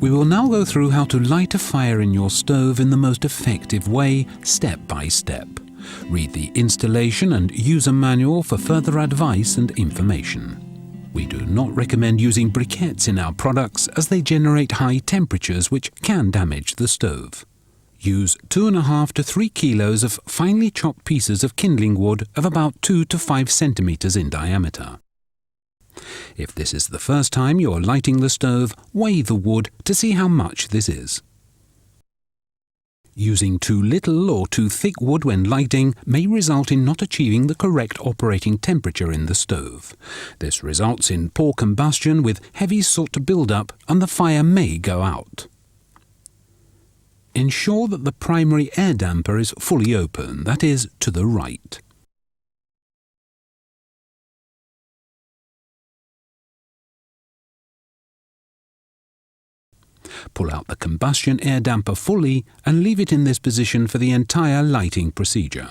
We will now go through how to light a fire in your stove in the most effective way, step by step. Read the installation and user manual for further advice and information. We do not recommend using briquettes in our products as they generate high temperatures which can damage the stove. Use 2.5 to 3 kilos of finely chopped pieces of kindling wood of about 2 to 5 centimeters in diameter. If this is the first time you are lighting the stove, weigh the wood to see how much this is. Using too little or too thick wood when lighting may result in not achieving the correct operating temperature in the stove. This results in poor combustion with heavy soot buildup and the fire may go out. Ensure that the primary air damper is fully open, that is, to the right. Pull out the combustion air damper fully and leave it in this position for the entire lighting procedure.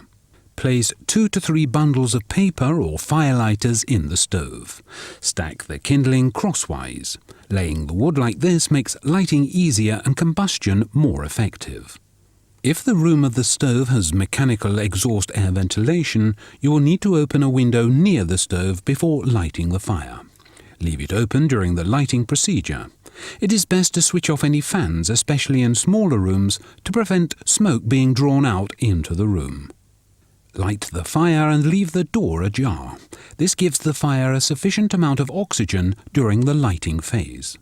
Place 2 to 3 bundles of paper or firelighters in the stove. Stack the kindling crosswise. Laying the wood like this makes lighting easier and combustion more effective. If the room of the stove has mechanical exhaust air ventilation, you will need to open a window near the stove before lighting the fire. Leave it open during the lighting procedure. It is best to switch off any fans, especially in smaller rooms, to prevent smoke being drawn out into the room. Light the fire and leave the door ajar. This gives the fire a sufficient amount of oxygen during the lighting phase.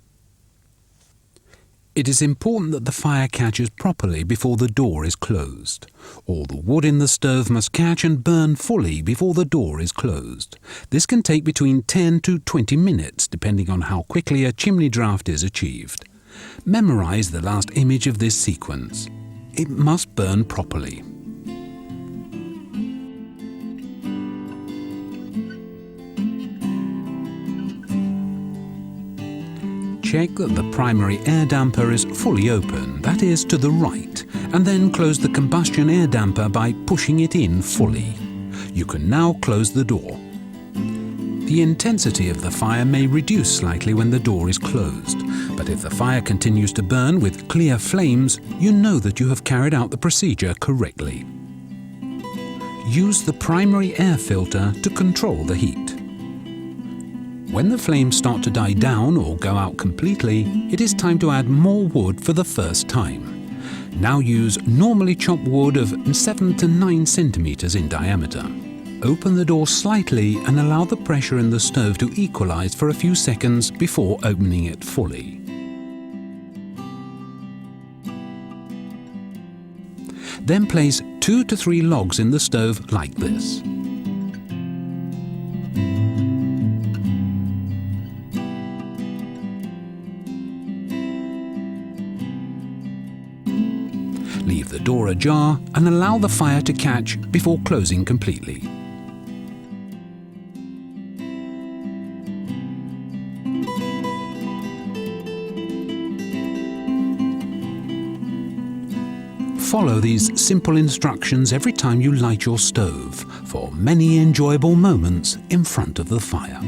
It is important that the fire catches properly before the door is closed. All the wood in the stove must catch and burn fully before the door is closed. This can take between 10 to 20 minutes, depending on how quickly a chimney draft is achieved. Memorize the last image of this sequence. It must burn properly. Check that the primary air damper is fully open, that is, to the right, and then close the combustion air damper by pushing it in fully. You can now close the door. The intensity of the fire may reduce slightly when the door is closed, but if the fire continues to burn with clear flames, you know that you have carried out the procedure correctly. Use the primary air filter to control the heat. When the flames start to die down or go out completely, it is time to add more wood for the first time. Now use normally chopped wood of 7 to 9 centimeters in diameter. Open the door slightly and allow the pressure in the stove to equalize for a few seconds before opening it fully. Then place 2 to 3 logs in the stove like this. Leave the door ajar and allow the fire to catch before closing completely. Follow these simple instructions every time you light your stove for many enjoyable moments in front of the fire.